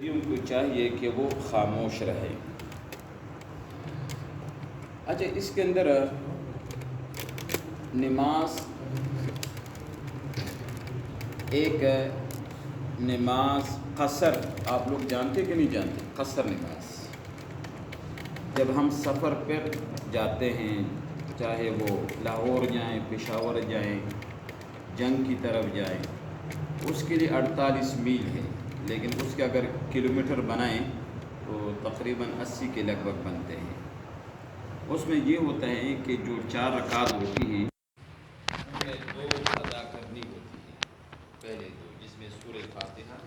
ان کو چاہیے کہ وہ خاموش رہے۔ اچھا، اس کے اندر نماز ایک نماز قصر، آپ لوگ جانتے کہ نہیں جانتے؟ قصر نماز جب ہم سفر پر جاتے ہیں، چاہے وہ لاہور جائیں، پشاور جائیں، جنگ کی طرف جائیں، اس کے لیے 48 میل ہے، لیکن اس کے اگر کلومیٹر بنائیں تو تقریباً 80 کے لگ بھگ بنتے ہیں۔ اس میں یہ ہوتا ہے کہ جو 4 رکعت ہوتی ہیں ان میں 2 ادا کرنی ہوتی ہیں، پہلے 2 جس میں سورہ فاتحہ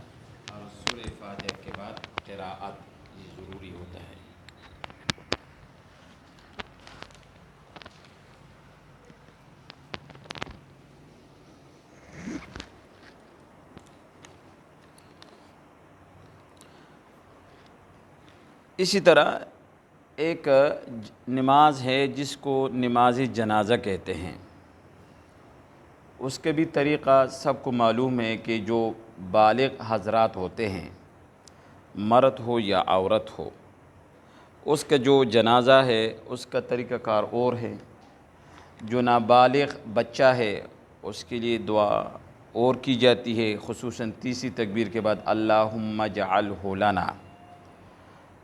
اور سورہ فاتحہ کے بعد قراءت، یہ ضروری ہوتا ہے۔ اسی طرح ایک نماز ہے جس کو نماز جنازہ کہتے ہیں، اس کے بھی طریقہ سب کو معلوم ہے کہ جو بالغ حضرات ہوتے ہیں، مرد ہو یا عورت ہو، اس کا جو جنازہ ہے اس کا طریقہ کار اور ہے۔ جو نابالغ بچہ ہے اس کے لیے دعا اور کی جاتی ہے، خصوصاً تیسری تکبیر کے بعد اللہم اجعلہ لنا۔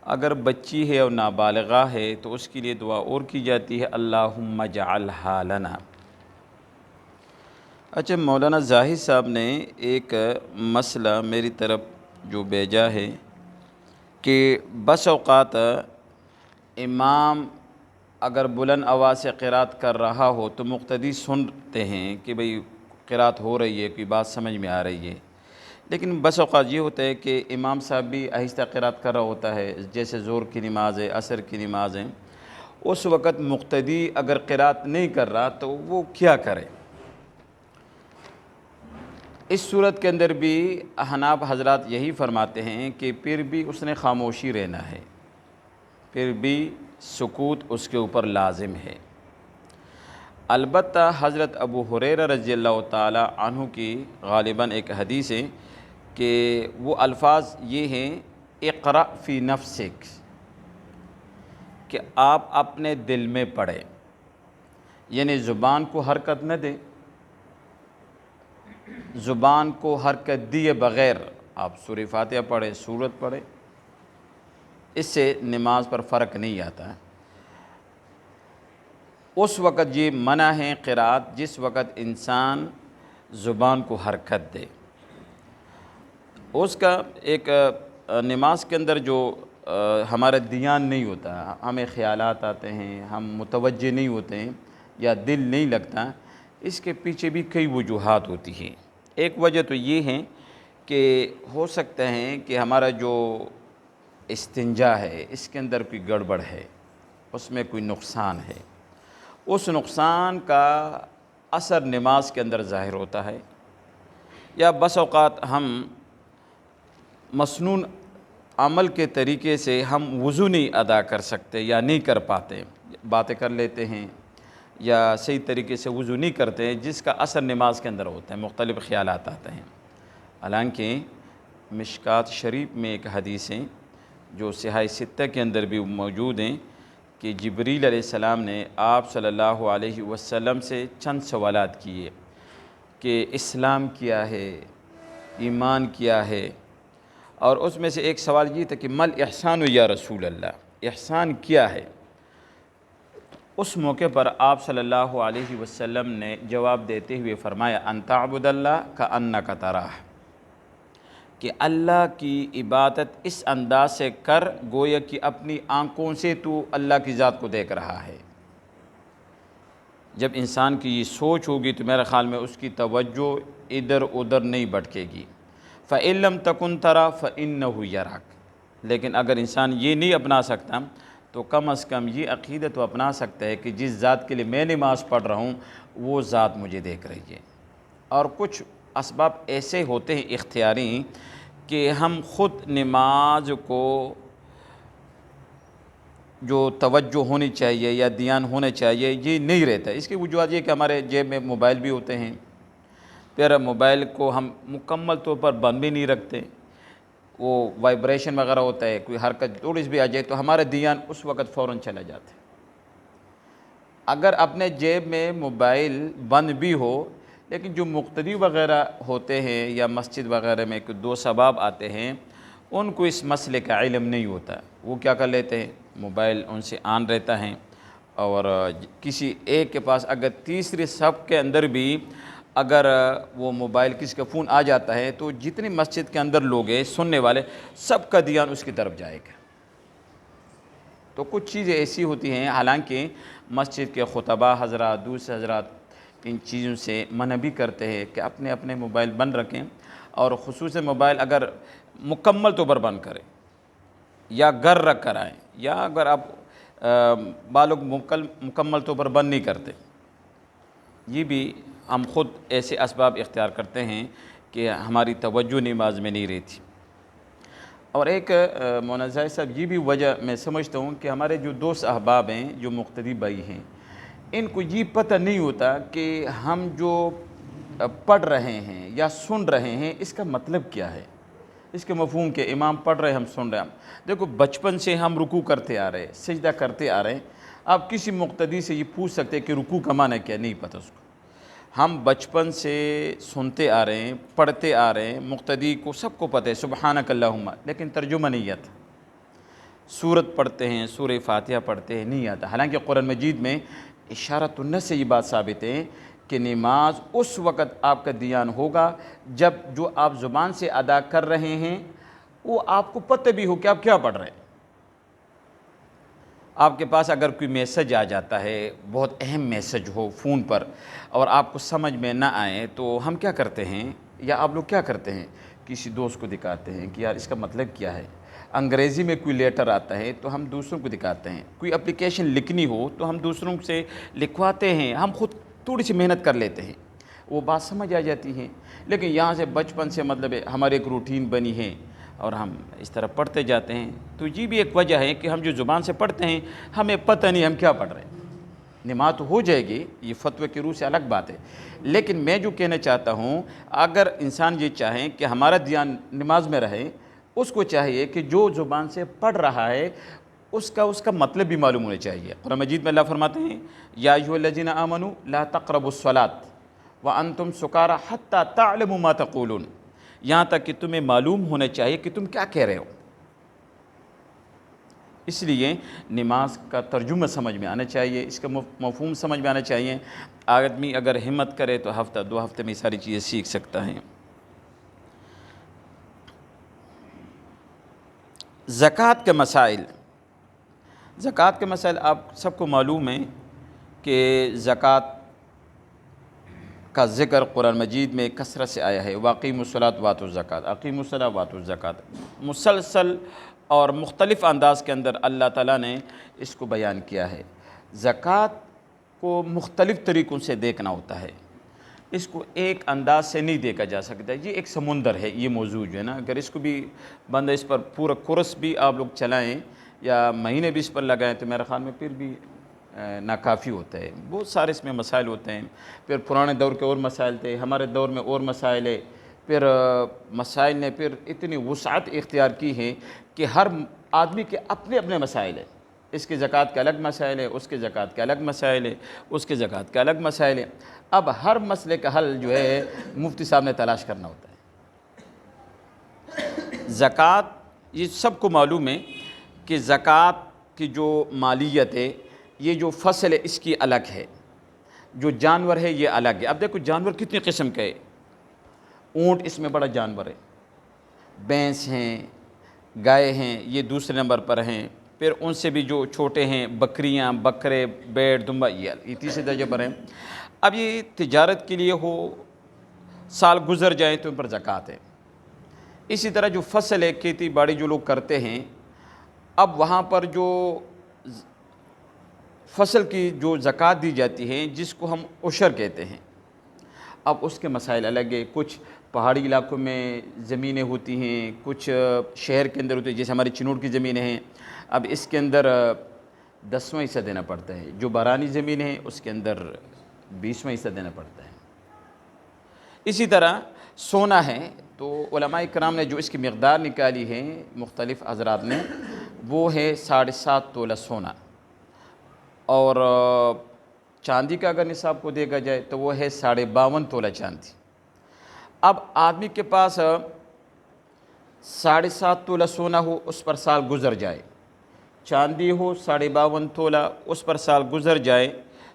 اگر بچی ہے اور نابالغہ ہے تو اس کے لیے دعا اور کی جاتی ہے اللہم اجعلہا لنا۔ اچھا، مولانا زاہد صاحب نے ایک مسئلہ میری طرف جو بھیجا ہے کہ بس اوقات امام اگر بلند آواز سے قرات کر رہا ہو تو مقتدی سنتے ہیں کہ بھئی قرات ہو رہی ہے، کوئی بات سمجھ میں آ رہی ہے، لیکن بس اوقات یہ ہوتا ہے کہ امام صاحب بھی آہستہ قرات کر رہا ہوتا ہے، جیسے زور کی نماز ہے، عصر کی نماز ہے، اس وقت مقتدی اگر قرات نہیں کر رہا تو وہ کیا کرے؟ اس صورت کے اندر بھی احناف حضرات یہی فرماتے ہیں کہ پھر بھی اس نے خاموشی رہنا ہے، پھر بھی سکوت اس کے اوپر لازم ہے۔ البتہ حضرت ابو ہریرہ رضی اللہ تعالی عنہ کی غالباً ایک حدیث ہے کہ وہ الفاظ یہ ہیں اقرأ فی نفسک، کہ آپ اپنے دل میں پڑھیں، یعنی زبان کو حرکت نہ دیں، زبان کو حرکت دیے بغیر آپ سورہ فاتحہ پڑھیں، سورت پڑھیں، اس سے نماز پر فرق نہیں آتا ہے۔ اس وقت یہ منع ہے قرات جس وقت انسان زبان کو حرکت دے۔ اس کا ایک نماز کے اندر جو ہمارا دھیان نہیں ہوتا، ہمیں خیالات آتے ہیں، ہم متوجہ نہیں ہوتے ہیں یا دل نہیں لگتا، اس کے پیچھے بھی کئی وجوہات ہوتی ہیں۔ ایک وجہ تو یہ ہے کہ ہو سکتا ہے کہ ہمارا جو استنجا ہے اس کے اندر کوئی گڑبڑ ہے، اس میں کوئی نقصان ہے، اس نقصان کا اثر نماز کے اندر ظاہر ہوتا ہے، یا بس اوقات ہم مسنون عمل کے طریقے سے ہم وضو نہیں ادا کر سکتے یا نہیں کر پاتے، باتیں کر لیتے ہیں یا صحیح طریقے سے وضو نہیں کرتے ہیں، جس کا اثر نماز کے اندر ہوتا ہے، مختلف خیالات آتے ہیں۔ حالانکہ مشکات شریف میں ایک حدیث ہے جو صحاح ستہ کے اندر بھی موجود ہیں کہ جبریل علیہ السلام نے آپ صلی اللہ علیہ وسلم سے چند سوالات کیے کہ اسلام کیا ہے، ایمان کیا ہے، اور اس میں سے ایک سوال یہ تھا کہ مل احسان یا رسول اللہ، احسان کیا ہے؟ اس موقع پر آپ صلی اللہ علیہ وسلم نے جواب دیتے ہوئے فرمایا ان تعبد اللہ کأنک تراہ، کہ اللہ کی عبادت اس انداز سے کر گویا کہ اپنی آنکھوں سے تو اللہ کی ذات کو دیکھ رہا ہے۔ جب انسان کی یہ سوچ ہوگی تو میرے خیال میں اس کی توجہ ادھر ادھر نہیں بھٹکے گی۔ فَإِن لَمْ تَكُنْ تَرَى فَإِنَّهُ يَرَاكَ، لیکن اگر انسان یہ نہیں اپنا سکتا تو کم از کم یہ عقیدہ تو اپنا سکتا ہے کہ جس ذات کے لیے میں نماز پڑھ رہا ہوں وہ ذات مجھے دیکھ رہی ہے۔ اور کچھ اسباب ایسے ہوتے ہیں اختیاری کہ ہم خود نماز کو جو توجہ ہونی چاہیے یا دھیان ہونا چاہیے یہ نہیں رہتا ہے۔ اس کی وجوہات یہ کہ ہمارے جیب میں موبائل بھی ہوتے ہیں، پھر موبائل کو ہم مکمل طور پر بند بھی نہیں رکھتے، وہ وائبریشن وغیرہ ہوتا ہے، کوئی حرکت تھوڑی سی بھی آ جائے تو ہمارا دھیان اس وقت فوراً چلا جاتا ہے۔ اگر اپنے جیب میں موبائل بند بھی ہو، لیکن جو مقتدی وغیرہ ہوتے ہیں یا مسجد وغیرہ میں کوئی دو احباب آتے ہیں، ان کو اس مسئلے کا علم نہیں ہوتا، وہ کیا کر لیتے ہیں، موبائل ان سے آن رہتا ہے، اور کسی ایک کے پاس اگر تیسرے صف کے اندر بھی اگر وہ موبائل کسی کا فون آ جاتا ہے تو جتنی مسجد کے اندر لوگ ہیں سننے والے، سب کا دھیان اس کی طرف جائے گا۔ تو کچھ چیزیں ایسی ہوتی ہیں، حالانکہ مسجد کے خطبہ حضرات، دوسرے حضرات ان چیزوں سے منع بھی کرتے ہیں کہ اپنے اپنے موبائل بند رکھیں، اور خصوصاً موبائل اگر مکمل طور پر بند کریں یا گھر رکھ کر آئیں، یا اگر آپ بالغ مکمل طور پر بند نہیں کرتے، یہ بھی ہم خود ایسے اسباب اختیار کرتے ہیں کہ ہماری توجہ نماز میں نہیں رہتی۔ اور ایک مولانا زاہد صاحب، یہ بھی وجہ میں سمجھتا ہوں کہ ہمارے جو دوست احباب ہیں، جو مقتدی بھائی ہیں، ان کو یہ پتہ نہیں ہوتا کہ ہم جو پڑھ رہے ہیں یا سن رہے ہیں اس کا مطلب کیا ہے، اس کے مفہوم کے امام پڑھ رہے ہیں، ہم سن رہے ہیں۔ دیکھو، بچپن سے ہم رکوع کرتے آ رہے ہیں، سجدہ کرتے آ رہے ہیں۔ آپ کسی مقتدی سے یہ پوچھ سکتے ہیں کہ رکوع کا معنی کیا، نہیں پتہ اس کو۔ ہم بچپن سے سنتے آ رہے ہیں، پڑھتے آ رہے ہیں، مقتدی کو سب کو پتہ ہے سبحانک اللہم، لیکن ترجمہ نہیں آتا۔ سورت پڑھتے ہیں، سورہ فاتحہ پڑھتے ہیں، نہیں آتا، حالانکہ قرآن مجید میں اشارۃ النص سے یہ بات ثابت ہے کہ نماز اس وقت آپ کا دھیان ہوگا جب جو آپ زبان سے ادا کر رہے ہیں وہ آپ کو پتہ بھی ہو کہ آپ کیا پڑھ رہے ہیں۔ آپ کے پاس اگر کوئی میسج آ جاتا ہے، بہت اہم میسج ہو فون پر، اور آپ کو سمجھ میں نہ آئے، تو ہم کیا کرتے ہیں، یا آپ لوگ کیا کرتے ہیں، کسی دوست کو دکھاتے ہیں کہ یار اس کا مطلب کیا ہے۔ انگریزی میں کوئی لیٹر آتا ہے تو ہم دوسروں کو دکھاتے ہیں، کوئی اپلیکیشن لکھنی ہو تو ہم دوسروں سے لکھواتے ہیں، ہم خود تھوڑی سی محنت کر لیتے ہیں، وہ بات سمجھ آ جاتی ہے۔ لیکن یہاں سے بچپن سے مطلب ہمارے ایک روٹین بنی ہے اور ہم اس طرح پڑھتے جاتے ہیں، تو یہ بھی ایک وجہ ہے کہ ہم جو زبان سے پڑھتے ہیں ہمیں پتہ نہیں ہم کیا پڑھ رہے ہیں۔ نماز تو ہو جائے گی، یہ فتوے کی روح سے الگ بات ہے، لیکن میں جو کہنا چاہتا ہوں، اگر انسان یہ چاہیں کہ ہمارا دھیان نماز میں رہے، اس کو چاہیے کہ جو زبان سے پڑھ رہا ہے اس کا مطلب بھی معلوم ہونا چاہیے۔ قرآن مجید میں اللہ فرماتے ہیں، یا ایھا الذین آمنوا لا تقربوا الصلاۃ وانتم سکارى حتی تعلموا ما تقولون، یہاں تک کہ تمہیں معلوم ہونا چاہیے کہ تم کیا کہہ رہے ہو۔ اس لیے نماز کا ترجمہ سمجھ میں آنا چاہیے، اس کا مفہوم سمجھ میں آنا چاہیے۔ آدمی اگر ہمت کرے تو ہفتہ دو ہفتے میں ساری چیزیں سیکھ سکتا ہے۔ زکوٰۃ کے مسائل، زکوٰۃ کے مسائل آپ سب کو معلوم ہے کہ زکوٰۃ کا ذکر قرآن مجید میں کثرت سے آیا ہے، وَأَقِیمُوا الصَّلَاةَ وَآتُوا الزَّکَاةَ، اقیموا الصلاۃ وآتوا الزکاۃ، مسلسل اور مختلف انداز کے اندر اللہ تعالیٰ نے اس کو بیان کیا ہے۔ زکوٰۃ کو مختلف طریقوں سے دیکھنا ہوتا ہے، اس کو ایک انداز سے نہیں دیکھا جا سکتا، یہ ایک سمندر ہے یہ موضوع جو ہے نا، اگر اس کو بھی بندہ اس پر پورا کورس بھی آپ لوگ چلائیں یا مہینے بھی اس پر لگائیں تو میرے خیال میں پھر بھی ناکافی ہوتا ہے، بہت سارے اس میں مسائل ہوتے ہیں۔ پھر پرانے دور کے اور مسائل تھے، ہمارے دور میں اور مسائل ہے، پھر مسائل نے پھر اتنی وسعت اختیار کی ہے کہ ہر آدمی کے اپنے اپنے مسائل ہیں، اس کے زکوٰۃ کے الگ مسائل ہے، اس کے زکوٰۃ کے الگ مسائل ہے، اس کے زکوٰۃ کے الگ مسائل ہے۔ اب ہر مسئلے کا حل جو ہے مفتی صاحب نے تلاش کرنا ہوتا ہے۔ زکوٰۃ، یہ سب کو معلوم ہے کہ زکوٰۃ کی جو مالیت ہے، یہ جو فصل ہے اس کی الگ ہے، جو جانور ہے یہ الگ ہے۔ اب دیکھو جانور کتنی قسم کے، اونٹ اس میں بڑا جانور ہے، بھینس ہیں، گائے ہیں، یہ دوسرے نمبر پر ہیں، پھر ان سے بھی جو چھوٹے ہیں بکریاں، بکرے، بھیڑ، دمبا، یہ تیسرے درجے پر ہیں۔ اب یہ تجارت کے لیے ہو، سال گزر جائیں تو ان پر زکوٰۃ ہے۔ اسی طرح جو فصل ہے، کھیتی باڑی جو لوگ کرتے ہیں، اب وہاں پر جو فصل کی جو زکوٰۃ دی جاتی ہے جس کو ہم عشر کہتے ہیں، اب اس کے مسائل الگ ہے۔ کچھ پہاڑی علاقوں میں زمینیں ہوتی ہیں، کچھ شہر کے اندر ہوتی ہیں، جیسے ہماری چنوٹ کی زمینیں ہیں، اب اس کے اندر 10واں حصہ دینا پڑتا ہے۔ جو بارانی زمین ہے اس کے اندر 20واں حصہ دینا پڑتا ہے۔ اسی طرح سونا ہے، تو علماء کرام نے جو اس کی مقدار نکالی ہے مختلف حضرات نے، وہ ہے 7.5 تولہ سونا، اور چاندی کا اگر نصاب کو دیکھا جائے تو وہ ہے 52.5 تولہ چاندی۔ اب آدمی کے پاس 7.5 تولہ سونا ہو، اس پر سال گزر جائے، چاندی ہو 52.5 تولہ، اس پر سال گزر جائے،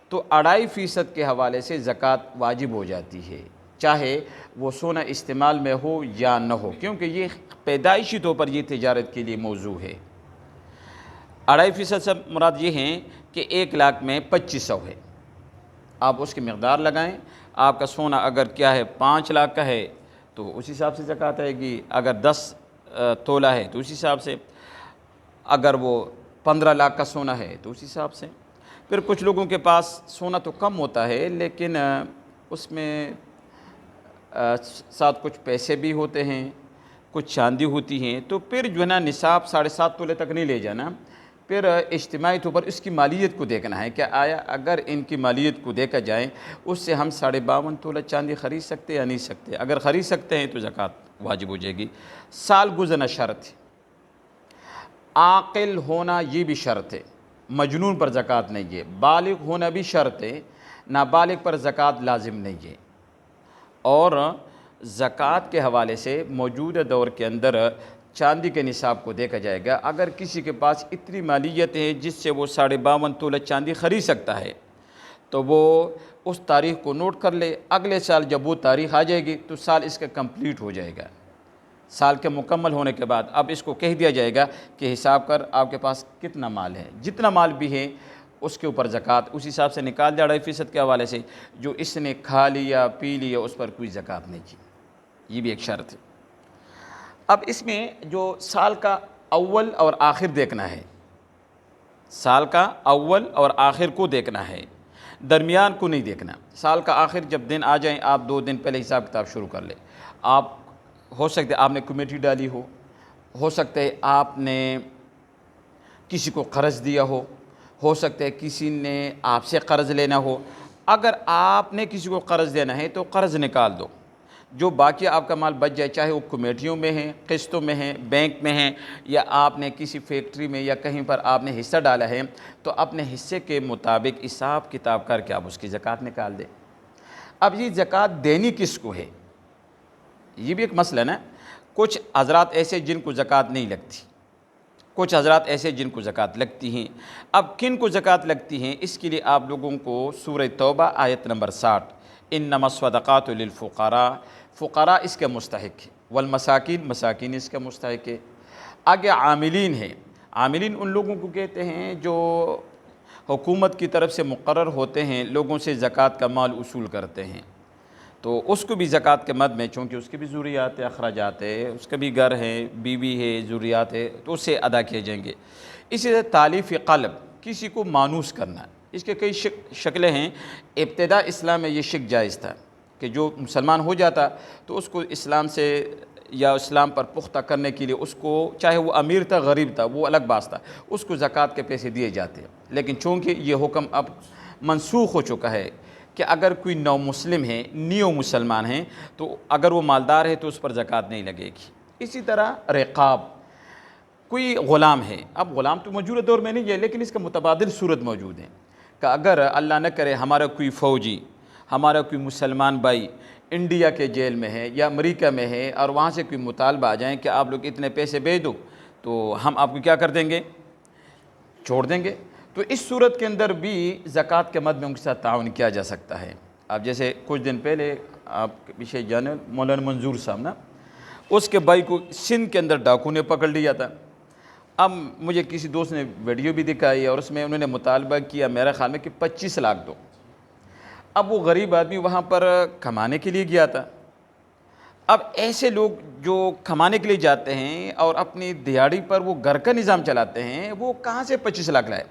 تو 2.5% کے حوالے سے زکوٰۃ واجب ہو جاتی ہے، چاہے وہ سونا استعمال میں ہو یا نہ ہو، کیونکہ یہ پیدائشی طور پر یہ تجارت کے لیے موضوع ہے۔ 2.5% سے مراد یہ ہیں کہ 1 لاکھ میں 2500 ہے، آپ اس کی مقدار لگائیں۔ آپ کا سونا اگر کیا ہے 5 لاکھ کا ہے تو اس حساب سے زکوٰۃ آئے گی، اگر 10 تولہ ہے تو اس حساب سے، اگر وہ 15 لاکھ کا سونا ہے تو اس حساب سے۔ پھر کچھ لوگوں کے پاس سونا تو کم ہوتا ہے لیکن اس میں ساتھ کچھ پیسے بھی ہوتے ہیں، کچھ چاندی ہوتی ہیں، تو پھر جو ہے نا نصاب 7.5 تولے تک نہیں لے جانا، پھر اجتماعی طور پر اس کی مالیت کو دیکھنا ہے کہ آیا اگر ان کی مالیت کو دیکھا جائے اس سے ہم 52.5 تولہ چاندی خرید سکتے یا نہیں سکتے۔ اگر خرید سکتے ہیں تو زکوٰۃ واجب ہو جائے گی۔ سال گزرنا شرط ہے، عاقل ہونا یہ بھی شرط ہے، مجنون پر زکوٰۃ نہیں ہے، بالغ ہونا بھی شرط ہے، نابالغ پر زکوٰۃ لازم نہیں ہے۔ اور زکوٰۃ کے حوالے سے موجودہ دور کے اندر چاندی کے نصاب کو دیکھا جائے گا، اگر کسی کے پاس اتنی مالیت ہے جس سے وہ 52.5 تولہ چاندی خرید سکتا ہے تو وہ اس تاریخ کو نوٹ کر لے، اگلے سال جب وہ تاریخ آ جائے گی تو سال اس کا کمپلیٹ ہو جائے گا۔ سال کے مکمل ہونے کے بعد اب اس کو کہہ دیا جائے گا کہ حساب کر آپ کے پاس کتنا مال ہے، جتنا مال بھی ہے اس کے اوپر زکوٰۃ اس حساب سے نکال دے 2.5% کے حوالے سے، جو اس نے کھا لیا پی لیا اس پر کوئی زکوٰۃ نہیں کی، یہ بھی ایک شرط ہے۔ اب اس میں جو سال کا اول اور آخر دیکھنا ہے، سال کا اول اور آخر کو دیکھنا ہے، درمیان کو نہیں دیکھنا۔ سال کا آخر جب دن آ جائیں آپ 2 دن پہلے حساب کتاب شروع کر لیں۔ آپ ہو سکتا ہے آپ نے کمیٹی ڈالی ہو سکتا ہے آپ نے کسی کو قرض دیا ہو سکتا ہے کسی نے آپ سے قرض لینا ہو۔ اگر آپ نے کسی کو قرض دینا ہے تو قرض نکال دو، جو باقی آپ کا مال بچ جائے، چاہے وہ کمیٹیوں میں ہیں، قسطوں میں ہیں، بینک میں ہیں، یا آپ نے کسی فیکٹری میں یا کہیں پر آپ نے حصہ ڈالا ہے، تو اپنے حصے کے مطابق حساب کتاب کر کے آپ اس کی زکوٰۃ نکال دیں۔ اب یہ زکوٰۃ دینی کس کو ہے، یہ بھی ایک مسئلہ نا۔ کچھ حضرات ایسے جن کو زکوٰۃ نہیں لگتی، کچھ حضرات ایسے جن کو زکوٰۃ لگتی ہیں۔ اب کن کو زکوٰۃ لگتی ہیں، اس کے لیے آپ لوگوں کو سورہ توبہ آیت نمبر 60، انما الصدقات للفقراء، فقراء اس کا مستحق ہے، والمساکین، مساکین اس کا مستحق ہے۔ آگے عاملین ہے، عاملین ان لوگوں کو کہتے ہیں جو حکومت کی طرف سے مقرر ہوتے ہیں، لوگوں سے زکوٰۃ کا مال اصول کرتے ہیں، تو اس کو بھی زکوٰۃ کے مد میں، چونکہ اس کے بھی ضروریات ہے، اخراجات ہے، اس کا بھی گھر ہے، بیوی ہے، ضروریات ہے، تو اس سے ادا کیے جائیں گے۔ اسی طرح تالیف قلب، کسی کو مانوس کرنا، اس کے کئی شکلیں ہیں۔ ابتدا اسلام میں یہ شک جائز تھا کہ جو مسلمان ہو جاتا تو اس کو اسلام سے یا اسلام پر پختہ کرنے کے لیے اس کو، چاہے وہ امیر تھا غریب تھا وہ الگ بات تھا، اس کو زکوٰۃ کے پیسے دیے جاتے ہیں۔ لیکن چونکہ یہ حکم اب منسوخ ہو چکا ہے کہ اگر کوئی نو مسلم ہے، نیو مسلمان ہیں، تو اگر وہ مالدار ہے تو اس پر زکوٰۃ نہیں لگے گی۔ اسی طرح رقاب، کوئی غلام ہے، اب غلام تو موجودہ دور میں نہیں ہے لیکن اس کا متبادل صورت موجود ہے کہ اگر اللہ نہ کرے ہمارا کوئی فوجی، ہمارا کوئی مسلمان بھائی انڈیا کے جیل میں ہے یا امریکہ میں ہے اور وہاں سے کوئی مطالبہ آ جائیں کہ آپ لوگ اتنے پیسے بھیج دو تو ہم آپ کو کیا کر دیں گے، چھوڑ دیں گے، تو اس صورت کے اندر بھی زکوٰۃ کے مد میں ان کے ساتھ تعاون کیا جا سکتا ہے۔ اب جیسے کچھ دن پہلے آپ کے پیچھے جانے مولانا منظور صاحب نا، اس کے بھائی کو سندھ کے اندر ڈاکو نے پکڑ لیا تھا۔ اب مجھے کسی دوست نے ویڈیو بھی دکھائی اور اس میں انہوں نے مطالبہ کیا میرا خیال میں کہ 25 لاکھ دو۔ اب وہ غریب آدمی وہاں پر کمانے کے لیے گیا تھا۔ اب ایسے لوگ جو کمانے کے لیے جاتے ہیں اور اپنی دیہڑی پر وہ گھر کا نظام چلاتے ہیں، وہ کہاں سے 25 لاکھ لائے؟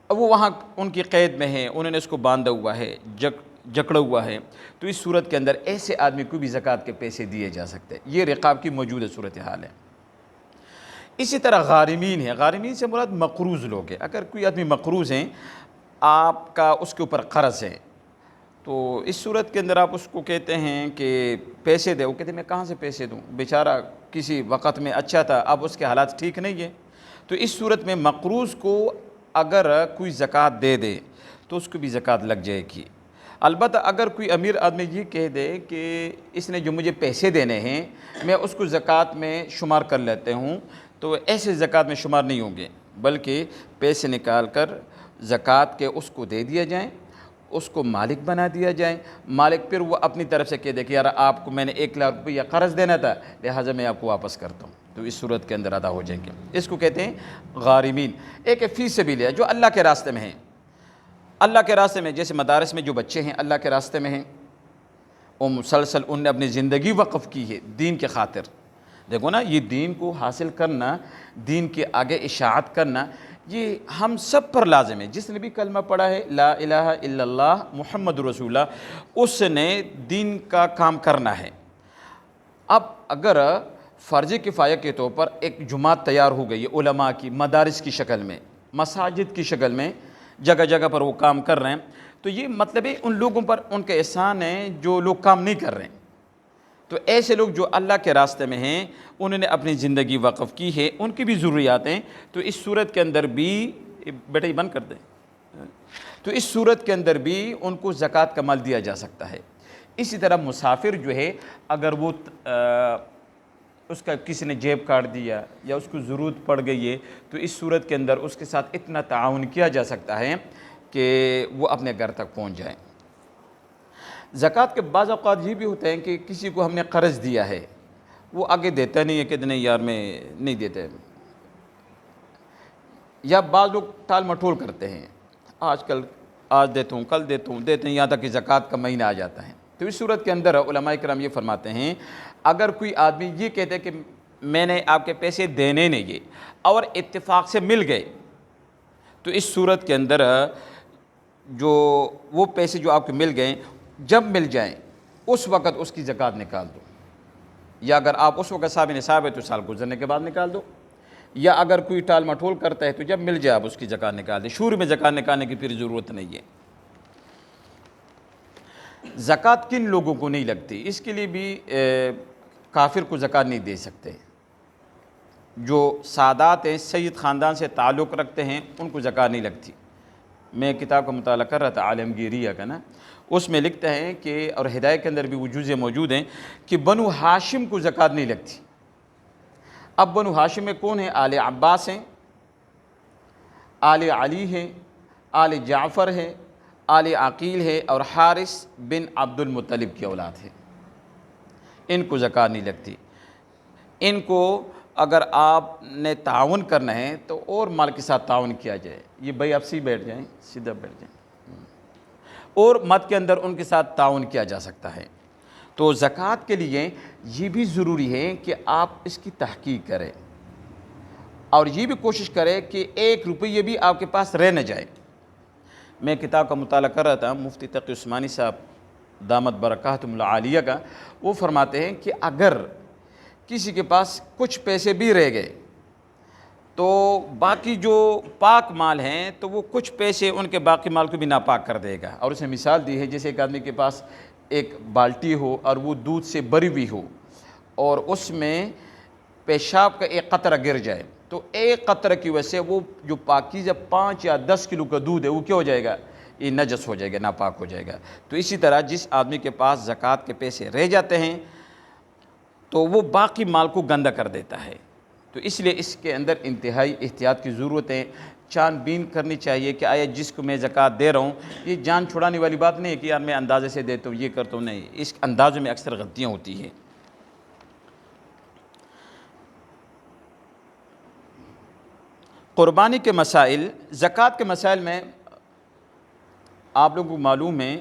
اب وہ وہاں ان کی قید میں ہیں، انہوں نے اس کو باندھا ہوا ہے، جکڑا ہوا ہے، تو اس صورت کے اندر ایسے آدمی کو بھی زکوٰۃ کے پیسے دیے جا سکتے ہیں۔ یہ رقاب کی موجودہ صورتحال ہے۔ اسی طرح غارمین ہے، غارمین سے مراد مقروض لوگ ہیں۔ اگر کوئی آدمی مقروض ہیں، آپ کا اس کے اوپر قرض ہے تو اس صورت کے اندر آپ اس کو کہتے ہیں کہ پیسے دے، وہ کہتے ہیں میں کہاں سے پیسے دوں، بیچارہ کسی وقت میں اچھا تھا، اب اس کے حالات ٹھیک نہیں ہے۔ تو اس صورت میں مقروض کو اگر کوئی زکوٰۃ دے دے تو اس کو بھی زکوٰۃ لگ جائے گی۔ البتہ اگر کوئی امیر آدمی یہ کہہ دے کہ اس نے جو مجھے پیسے دینے ہیں میں اس کو زکوٰۃ میں شمار کر لیتے ہوں، تو ایسے زکوٰۃ میں شمار نہیں ہوں گے، بلکہ پیسے نکال کر زکوٰۃ کے اس کو دے دیا جائیں، اس کو مالک بنا دیا جائے۔ مالک پھر وہ اپنی طرف سے کہہ دے کہ یار آپ کو میں نے 1,00,000 روپیہ قرض دینا تھا، لہٰذا میں آپ کو واپس کرتا ہوں، تو اس صورت کے اندر ادا ہو جائیں گے۔ اس کو کہتے ہیں غارمین۔ ایک فی سبیل ہے جو اللہ کے راستے میں ہیں، اللہ کے راستے میں، جیسے مدارس میں جو بچے ہیں اللہ کے راستے میں ہیں، وہ مسلسل ان نے اپنی زندگی وقف کی ہے دین کے خاطر۔ دیکھو نا، یہ دین کو حاصل کرنا، دین کے آگے اشاعت کرنا، یہ ہم سب پر لازم ہے۔ جس نے بھی کلمہ پڑھا ہے لا الہ الا اللہ محمد رسول اللہ، اس نے دین کا کام کرنا ہے۔ اب اگر فرض کفایہ کے طور پر ایک جماعت تیار ہو گئی ہے علماء کی، مدارس کی شکل میں، مساجد کی شکل میں، جگہ جگہ پر وہ کام کر رہے ہیں، تو یہ مطلب ہے ان لوگوں پر ان کے احسان ہے جو لوگ کام نہیں کر رہے ہیں۔ تو ایسے لوگ جو اللہ کے راستے میں ہیں، انہوں نے اپنی زندگی وقف کی ہے، ان کی بھی ضروریات ہیں، تو اس صورت کے اندر بھی بیٹا یہ بند کر دیں، تو اس صورت کے اندر بھی ان کو زکوٰۃ کا مال دیا جا سکتا ہے۔ اسی طرح مسافر جو ہے، اگر وہ اس کا کسی نے جیب کاٹ دیا یا اس کو ضرورت پڑ گئی ہے، تو اس صورت کے اندر اس کے ساتھ اتنا تعاون کیا جا سکتا ہے کہ وہ اپنے گھر تک پہنچ جائیں۔ زکوٰۃ کے بعض اوقات یہ بھی ہوتے ہیں کہ کسی کو ہم نے قرض دیا ہے، وہ آگے دیتا نہیں ہے کہ نہیں یار میں نہیں دیتے، یا بعض لوگ ٹال مٹول کرتے ہیں، آج دیتا ہوں، کل دیتا ہوں، دیتے ہیں، یہاں تک کہ زکوٰۃ کا مہینہ آ جاتا ہے۔ تو اس صورت کے اندر علماء کرام یہ فرماتے ہیں، اگر کوئی آدمی یہ کہتے کہ میں نے آپ کے پیسے دینے نہیں گئے اور اتفاق سے مل گئے، تو اس صورت کے اندر جو وہ پیسے جو آپ کے مل گئے، جب مل جائیں اس وقت اس کی زکوٰۃ نکال دو، یا اگر آپ اس وقت صاحب نصاب ہے تو سال گزرنے کے بعد نکال دو، یا اگر کوئی ٹال مٹول کرتا ہے تو جب مل جائے آپ اس کی زکوٰۃ نکال دیں، شروع میں زکوٰۃ نکالنے کی پھر ضرورت نہیں ہے۔ زکوٰۃ کن لوگوں کو نہیں لگتی، اس کے لیے بھی کافر کو زکوٰۃ نہیں دے سکتے۔ جو سادات ہیں، سید خاندان سے تعلق رکھتے ہیں، ان کو زکوٰۃ نہیں لگتی۔ میں کتاب کا مطالعہ کر رہا تھا عالمگیریہ کا نا، اس میں لکھتے ہیں کہ، اور ہدایت کے اندر بھی وہ جزء موجود ہیں، کہ بنو ہاشم کو زکوٰۃ نہیں لگتی۔ اب بنو ہاشم میں کون ہیں؟ آل عباس ہیں، آل علی ہیں، آل جعفر ہے، آل عقیل ہے، اور حارث بن عبد المطلب کی اولاد ہے۔ ان کو زکوٰۃ نہیں لگتی۔ ان کو اگر آپ نے تعاون کرنا ہے تو اور مال کے ساتھ تعاون کیا جائے، یہ بھائی آپ بیٹھ جائیں، سیدھا بیٹھ جائیں، اور مد کے اندر ان کے ساتھ تعاون کیا جا سکتا ہے۔ تو زکوٰۃ کے لیے یہ بھی ضروری ہے کہ آپ اس کی تحقیق کریں، اور یہ بھی کوشش کریں کہ 1 روپیہ بھی آپ کے پاس رہ نہ جائے۔ میں کتاب کا مطالعہ کر رہا تھا، مفتی تقی عثمانی صاحب دامت برکاتہم العالیہ کا، وہ فرماتے ہیں کہ اگر کسی کے پاس کچھ پیسے بھی رہ گئے تو باقی جو پاک مال ہیں تو وہ کچھ پیسے ان کے باقی مال کو بھی ناپاک کر دے گا۔ اور اس نے مثال دی ہے، جیسے ایک آدمی کے پاس ایک بالٹی ہو اور وہ دودھ سے بھری ہوئی ہو، اور اس میں پیشاب کا ایک قطرہ گر جائے، تو ایک قطرہ کی وجہ سے وہ جو پاکیزہ 5 یا 10 کلو کا دودھ ہے وہ کیا ہو جائے گا؟ یہ نجس ہو جائے گا، ناپاک ہو جائے گا۔ تو اسی طرح جس آدمی کے پاس زکوٰۃ کے پیسے رہ جاتے ہیں تو وہ باقی مال کو گندہ کر دیتا ہے۔ تو اس لیے اس کے اندر انتہائی احتیاط کی ضرورت ہے، چھان بین کرنی چاہیے کہ آیا جس کو میں زکوٰۃ دے رہا ہوں، یہ جان چھڑانے والی بات نہیں ہے کہ یار میں اندازے سے دیتا ہوں، یہ کرتا ہوں، نہیں، اس اندازوں میں اکثر غلطیاں ہوتی ہیں۔ قربانی کے مسائل، زکوٰۃ کے مسائل میں آپ لوگوں کو معلوم ہے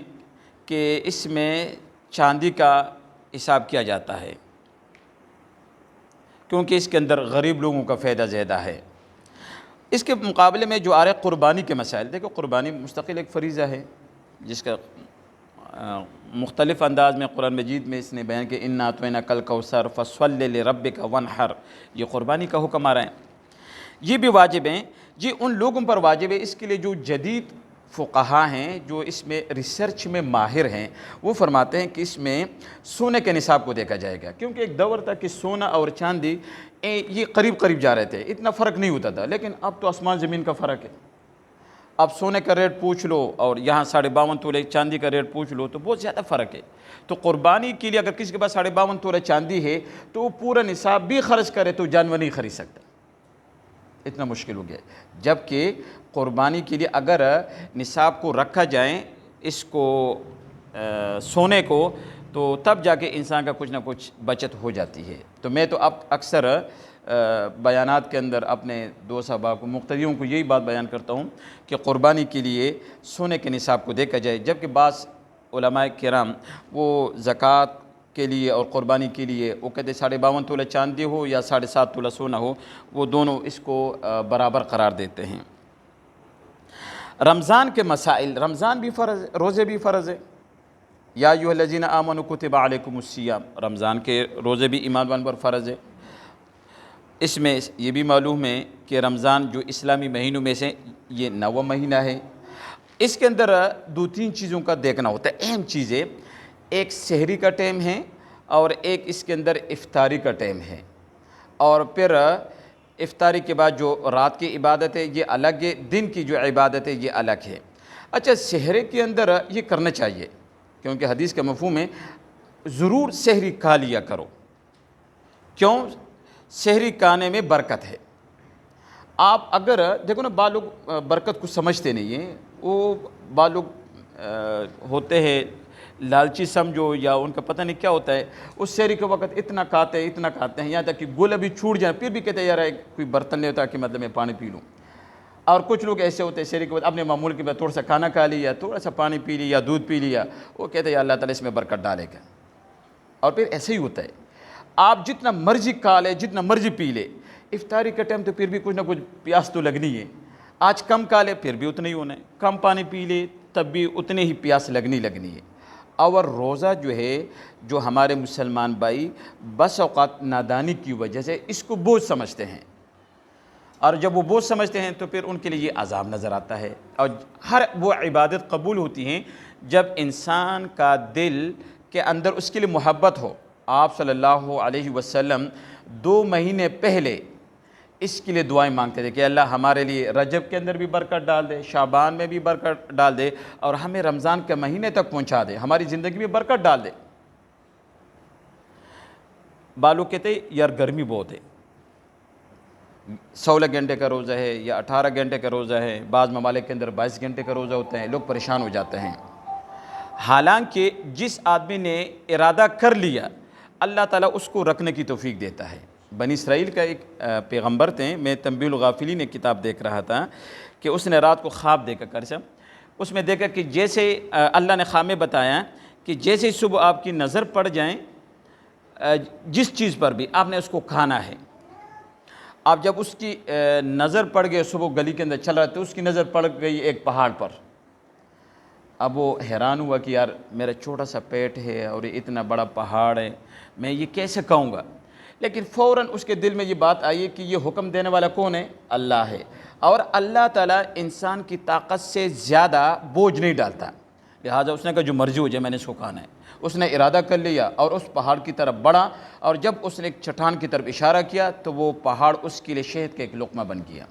کہ اس میں چاندی کا حساب کیا جاتا ہے، کیونکہ اس کے اندر غریب لوگوں کا فائدہ زیادہ ہے۔ اس کے مقابلے میں جو آ رہے قربانی کے مسائل، دیکھو قربانی مستقل ایک فریضہ ہے جس کا مختلف انداز میں قرآن مجید میں اس نے بیان کہ انا اعطیناک الکوثر فصلی لربک وانحر، یہ قربانی کا حکم آ رہا ہے۔ یہ بھی واجب ہیں جی، ان لوگوں پر واجب ہے اس کے لیے جو جدید فقہا ہیں جو اس میں ریسرچ میں ماہر ہیں، وہ فرماتے ہیں کہ اس میں سونے کے نصاب کو دیکھا جائے گا، کیونکہ ایک دور تھا کہ سونا اور چاندی یہ قریب قریب جا رہے تھے، اتنا فرق نہیں ہوتا تھا، لیکن اب تو آسمان زمین کا فرق ہے۔ اب سونے کا ریٹ پوچھ لو اور یہاں 52.5 تولے چاندی کا ریٹ پوچھ لو تو بہت زیادہ فرق ہے۔ تو قربانی کے لیے اگر کسی کے پاس 52.5 تولے چاندی ہے تو وہ پورا نصاب بھی خرچ کرے تو جانور نہیں خرید سکتا، اتنا مشکل ہو گیا۔ جبکہ قربانی کے لیے اگر نصاب کو رکھا جائیں اس کو سونے کو، تو تب جا کے انسان کا کچھ نہ کچھ بچت ہو جاتی ہے۔ تو میں تو اب اکثر بیانات کے اندر اپنے دوست احباب کو، مقتدیوں کو یہی بات بیان کرتا ہوں کہ قربانی کے لیے سونے کے نصاب کو دیکھا جائے، جبکہ بعض علماء کرام وہ زکوٰۃ کے لیے اور قربانی کے لیے وہ کہتے 52.5 تولہ چاندی ہو یا 7.5 تولہ سونا ہو، وہ دونوں اس کو برابر قرار دیتے ہیں۔ رمضان کے مسائل، رمضان بھی فرض ہے، روزے بھی فرض ہے۔ یا ایھا الذین آمنوا کتب علیکم الصیام، رمضان کے روزے بھی ایمان والوں پر فرض ہے۔ اس میں یہ بھی معلوم ہے کہ رمضان جو اسلامی مہینوں میں سے یہ 9واں مہینہ ہے۔ اس کے اندر 2-3 چیزوں کا دیکھنا ہوتا ہے، اہم چیزیں، ایک سحری کا ٹائم ہے اور ایک اس کے اندر افطاری کا ٹائم ہے، اور پھر افطاری کے بعد جو رات کی عبادت ہے یہ الگ ہے، دن کی جو عبادت ہے یہ الگ ہے۔ اچھا، سحری کے اندر یہ کرنا چاہیے کیونکہ حدیث کا مفہوم ہے ضرور سحری کھا لیا کرو، کیوں؟ سحری کھانے میں برکت ہے۔ آپ اگر دیکھو نا، بعض لوگ برکت کو سمجھتے نہیں ہیں، وہ بعض لوگ ہوتے ہیں لالچی سمجھو یا ان کا پتہ نہیں کیا ہوتا ہے، اس سحری کے وقت اتنا کھاتے ہیں یہاں تک کہ گل ابھی چھوٹ جائیں پھر بھی کہتے ہیں یار کوئی برتن نہیں ہوتا کہ مطلب میں پانی پی لوں۔ اور کچھ لوگ ایسے ہوتے ہیں سحری کے بعد اپنے معمول کے بعد تھوڑا سا کھانا کھا لیا، تھوڑا سا پانی پی لیا، دودھ پی لیا، وہ کہتے ہیں یا اللہ تعالیٰ اس میں برکت ڈالے گا، اور پھر ایسے ہی ہوتا ہے۔ آپ جتنا مرضی کھا لے، جتنا مرضی پی لے، افطاری کا ٹائم تو پھر بھی کچھ نہ کچھ پیاس تو لگنی ہے۔ آج کم کھا لے پھر بھی اتنا ہی ہونا ہے، کم پانی پی لے تب بھی اتنے ہی پیاس لگنی ہے۔ اور روزہ جو ہے، جو ہمارے مسلمان بھائی بس اوقات نادانی کی وجہ سے اس کو بوجھ سمجھتے ہیں، اور جب وہ بوجھ سمجھتے ہیں تو پھر ان کے لیے یہ عذاب نظر آتا ہے۔ اور ہر وہ عبادت قبول ہوتی ہیں جب انسان کا دل کے اندر اس کے لیے محبت ہو۔ آپ صلی اللہ علیہ وسلم 2 مہینے پہلے اس کے لیے دعائیں مانگتے تھے کہ اللہ ہمارے لیے رجب کے اندر بھی برکت ڈال دے، شعبان میں بھی برکت ڈال دے، اور ہمیں رمضان کے مہینے تک پہنچا دے، ہماری زندگی میں برکت ڈال دے۔ بالو کہتے یار گرمی بہت ہے، 16 گھنٹے کا روزہ ہے یا 18 گھنٹے کا روزہ ہے، بعض ممالک کے اندر 22 گھنٹے کا روزہ ہوتا ہے، لوگ پریشان ہو جاتے ہیں۔ حالانکہ جس آدمی نے ارادہ کر لیا اللہ تعالیٰ اس کو رکھنے کی توفیق دیتا ہے۔ بنی اسرائیل کا ایک پیغمبر تھے، میں تنبیہ الغافلین ایک کتاب دیکھ رہا تھا کہ اس نے رات کو خواب دیکھا اس میں دیکھا کہ جیسے اللہ نے خواب میں بتایا کہ جیسے صبح آپ کی نظر پڑ جائیں جس چیز پر بھی آپ نے اس کو کھانا ہے، اب جب اس کی نظر پڑ گئی، صبح گلی کے اندر چل رہا تو اس کی نظر پڑ گئی ایک پہاڑ پر۔ اب وہ حیران ہوا کہ یار میرا چھوٹا سا پیٹ ہے اور اتنا بڑا پہاڑ ہے، میں یہ کیسے کھاؤں گا؟ لیکن فوراً اس کے دل میں یہ بات آئی کہ یہ حکم دینے والا کون ہے؟ اللہ ہے، اور اللہ تعالیٰ انسان کی طاقت سے زیادہ بوجھ نہیں ڈالتا، لہٰذا اس نے کہا جو مرضی ہو جائے میں نے اس کو کھانا ہے۔ اس نے ارادہ کر لیا اور اس پہاڑ کی طرف بڑھا، اور جب اس نے ایک چٹان کی طرف اشارہ کیا تو وہ پہاڑ اس کے لیے شہد کا ایک لقمہ بن گیا۔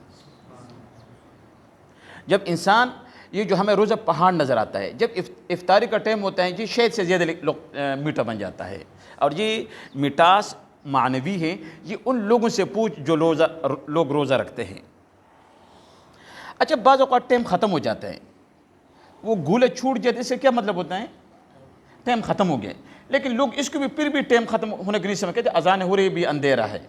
جب انسان یہ جو ہمیں روزہ پہاڑ نظر آتا ہے، جب افطاری کا ٹائم ہوتا ہے یہ شہد سے زیادہ میٹھا بن جاتا ہے، اور یہ مٹاس معنوی ہے۔ یہ ان لوگوں سے پوچھ جو لوگ روزہ رکھتے ہیں۔ اچھا، بعض اوقات ٹائم ختم ہو جاتا ہے، وہ گولے چھوٹ جاتے، اس سے کیا مطلب ہوتا ہے؟ ٹائم ختم ہو گیا، لیکن لوگ اس کو بھی پھر بھی ٹائم ختم ہونے کے نہیں سمجھتے، کہتے اذان ہو رہی بھی اندھیرا ہے۔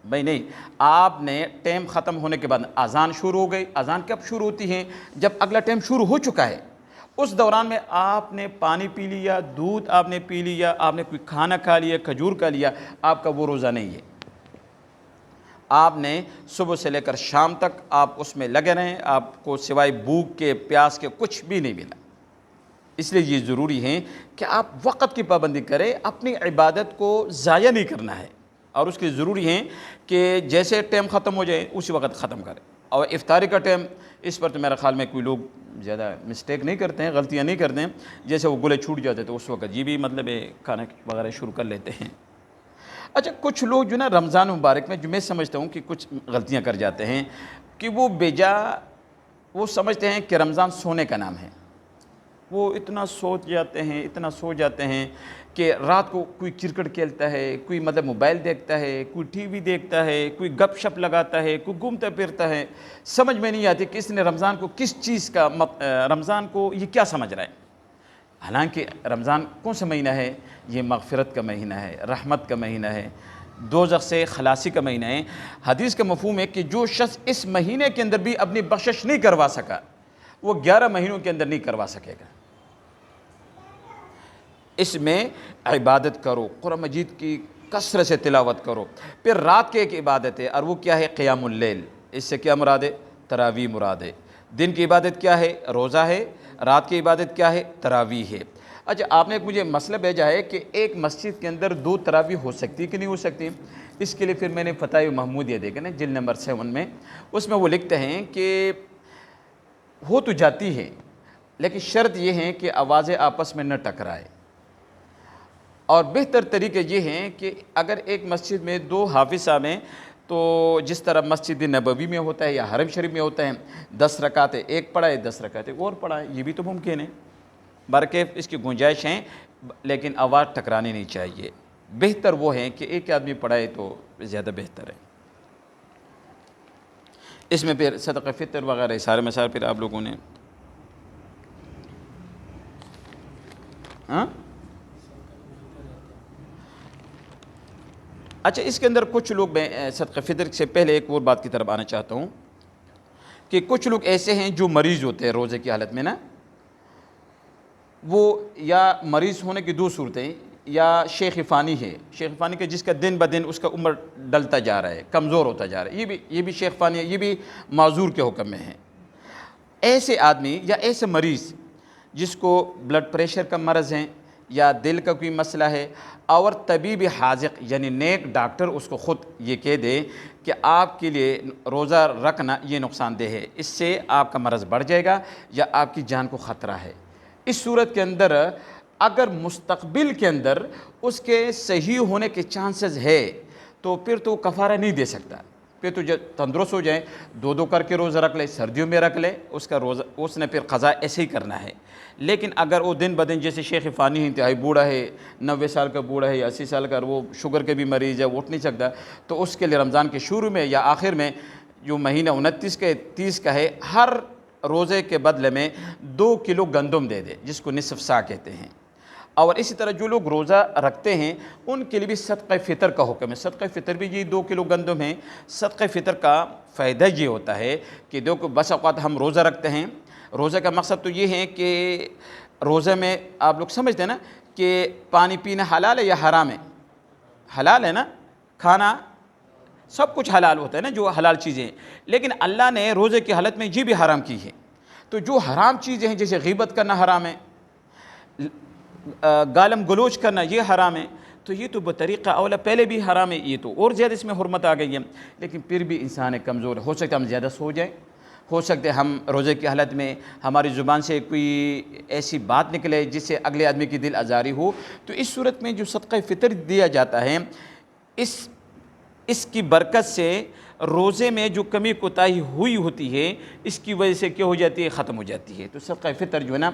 بھائی نہیں، آپ نے ٹائم ختم ہونے کے بعد اذان شروع ہو گئی۔ اذان کب شروع ہوتی ہے؟ جب اگلا ٹائم شروع ہو چکا ہے، اس دوران میں آپ نے پانی پی لیا، دودھ آپ نے پی لیا، آپ نے کوئی کھانا کھا لیا، کھجور کھا لیا، آپ کا وہ روزہ نہیں ہے۔ آپ نے صبح سے لے کر شام تک آپ اس میں لگے رہیں، آپ کو سوائے بھوک کے پیاس کے کچھ بھی نہیں ملا۔ اس لیے یہ ضروری ہے کہ آپ وقت کی پابندی کریں، اپنی عبادت کو ضائع نہیں کرنا ہے، اور اس کے ضروری ہے کہ جیسے ٹائم ختم ہو جائے اسی وقت ختم کریں۔ اور افطاری کا ٹائم، اس پر تو میرے خیال میں کوئی لوگ زیادہ مسٹیک نہیں کرتے ہیں، غلطیاں نہیں کرتے ہیں، جیسے وہ گلے چھوٹ جاتے تو اس وقت یہ بھی مطلب کھانا وغیرہ شروع کر لیتے ہیں۔ اچھا کچھ لوگ جو نا رمضان مبارک میں جو میں سمجھتا ہوں کہ کچھ غلطیاں کر جاتے ہیں کہ وہ سمجھتے ہیں کہ رمضان سونے کا نام ہے، وہ اتنا سو جاتے ہیں کہ رات کو کوئی کرکٹ کھیلتا ہے، کوئی مطلب موبائل دیکھتا ہے، کوئی ٹی وی دیکھتا ہے، کوئی گپ شپ لگاتا ہے، کوئی گھومتا پھرتا ہے، سمجھ میں نہیں آتی کہ اس نے رمضان کو کس چیز کا رمضان کو یہ کیا سمجھ رہا ہے۔ حالانکہ رمضان کون سا مہینہ ہے؟ یہ مغفرت کا مہینہ ہے، رحمت کا مہینہ ہے، دوزخ سے خلاصی کا مہینہ ہے۔ حدیث کا مفہوم ہے کہ جو شخص اس مہینے کے اندر بھی اپنی بخشش نہیں کروا سکا، وہ 11 مہینوں کے اندر نہیں کروا سکے گا۔ اس میں عبادت کرو، قرآن مجید کی کثرت سے تلاوت کرو، پھر رات کی ایک عبادت ہے اور وہ کیا ہے؟ قیام اللیل۔ اس سے کیا مراد ہے؟ تراویح مراد ہے۔ دن کی عبادت کیا ہے؟ روزہ ہے۔ رات کی عبادت کیا ہے؟ تراویح ہے۔ اچھا آپ نے مجھے مسئلہ بھیجا ہے کہ ایک مسجد کے اندر 2 تراویح ہو سکتی کہ نہیں ہو سکتی؟ اس کے لیے پھر میں نے فتاوی محمودیہ دیکھا نا جلد نمبر 7 میں، اس میں وہ لکھتے ہیں کہ ہو تو جاتی ہے لیکن شرط یہ ہے کہ آوازیں آپس میں نہ ٹکرائے، اور بہتر طریقہ یہ ہے کہ اگر ایک مسجد میں 2 حافظ صاحب ہیں تو جس طرح مسجد نبوی میں ہوتا ہے یا حرم شریف میں ہوتا ہے 10 رکعتیں ایک پڑھائے 10 رکعتیں اور پڑھائے، یہ بھی تو ممکن ہے۔ برکیف اس کی گنجائش ہیں لیکن آواز ٹکرانی نہیں چاہیے، بہتر وہ ہے کہ ایک آدمی پڑھائے تو زیادہ بہتر ہے۔ اس میں پھر صدقہ فطر وغیرہ سارے مسائل پھر آپ لوگوں نے اچھا اس کے اندر کچھ لوگ، میں صدقہ فطر سے پہلے ایک اور بات کی طرف آنا چاہتا ہوں کہ کچھ لوگ ایسے ہیں جو مریض ہوتے ہیں روزے کی حالت میں نا، وہ یا مریض ہونے کی 2 صورتیں، یا شیخ فانی ہے، شیخ فانی کے جس کا دن بدن اس کا عمر ڈلتا جا رہا ہے، کمزور ہوتا جا رہا ہے، یہ بھی شیخ فانی ہے، یہ بھی معذور کے حکم میں ہے۔ ایسے آدمی یا ایسے مریض جس کو بلڈ پریشر کا مرض ہے یا دل کا کوئی مسئلہ ہے، اور طبیب حاذق یعنی نیک ڈاکٹر اس کو خود یہ کہہ دے کہ آپ کے لیے روزہ رکھنا یہ نقصان دہ ہے، اس سے آپ کا مرض بڑھ جائے گا یا آپ کی جان کو خطرہ ہے، اس صورت کے اندر اگر مستقبل کے اندر اس کے صحیح ہونے کے چانسز ہے تو پھر تو کفارہ نہیں دے سکتا، پھر تو جب تندرست ہو جائے 2 کر کے روزہ رکھ لے، سردیوں میں رکھ لے، اس کا روزہ اس نے پھر قضا ایسے ہی کرنا ہے۔ لیکن اگر وہ دن بدن جیسے شیخ فانی انتہائی بوڑھا ہے، 90 سال کا بوڑھا ہے یا 80 سال کا، وہ شوگر کے بھی مریض ہے، وہ اٹھ نہیں سکتا، تو اس کے لیے رمضان کے شروع میں یا آخر میں جو مہینہ 29 کا 30 کا ہے، ہر روزے کے بدلے میں 2 کلو گندم دے دے، جس کو نصف سا کہتے ہیں۔ اور اسی طرح جو لوگ روزہ رکھتے ہیں ان کے لیے بھی صدقہ فطر کا حکم ہے، صدقہ فطر بھی یہ 2 کلو گندم ہیں۔ صدقہ فطر کا فائدہ یہ ہوتا ہے کہ دیکھو بس اوقات ہم روزہ رکھتے ہیں، روزہ کا مقصد تو یہ ہے کہ روزہ میں آپ لوگ سمجھتے ہیں نا کہ پانی پینا حلال ہے یا حرام ہے؟ حلال ہے نا، کھانا سب کچھ حلال ہوتا ہے نا جو حلال چیزیں ہیں، لیکن اللہ نے روزے کی حالت میں یہ بھی حرام کی ہے۔ تو جو حرام چیزیں ہیں جیسے غیبت کرنا حرام ہے، گالم گلوچ کرنا یہ حرام ہے، تو یہ تو بطریقہ اولا پہلے بھی حرام ہے، یہ تو اور زیادہ اس میں حرمت آ گئی ہے۔ لیکن پھر بھی انسان کمزور ہو سکتا ہے، ہم زیادہ سو جائیں، ہو سکتا ہے ہم روزے کی حالت میں ہماری زبان سے کوئی ایسی بات نکلے جس سے اگلے آدمی کی دل آزاری ہو، تو اس صورت میں جو صدقہ فطر دیا جاتا ہے اس کی برکت سے روزے میں جو کمی کوتاہی ہوئی ہوتی ہے اس کی وجہ سے کیا ہو جاتی ہے؟ ختم ہو جاتی ہے۔ تو صدقہ فطر جو ہے نا